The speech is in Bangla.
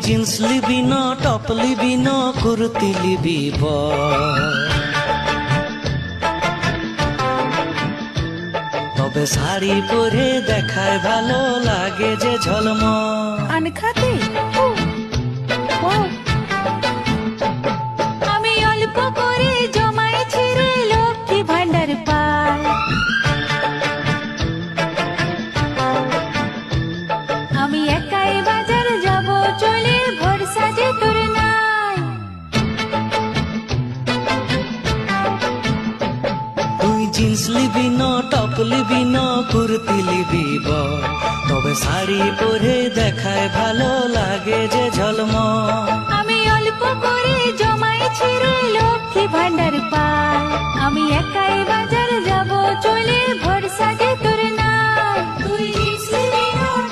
জিন্স লিবি না টপ লিবি না কুর্তি লিবি তবে শাড়ি পরে দেখায় ভালো লাগে যে ঝলমল। আনখাতে আমি অল্প করে জমাইছি রে লক্ষ্মী ভান্ডার পাই। আমি একাই বাজার যাব চলে ভরসা যে তোর নাই। তুই জিন্স লিবি না টপ লিবি না কুর্তি লিবি তবে শাড়ি পরে দেখায় ভালো লাগে যে ঝলমল। আমি অল্প করে জমাইছি রে লক্ষ্মী ভান্ডার পাই। আমি একাই বাজার যাব চলে ভরসা যে তোর নাই।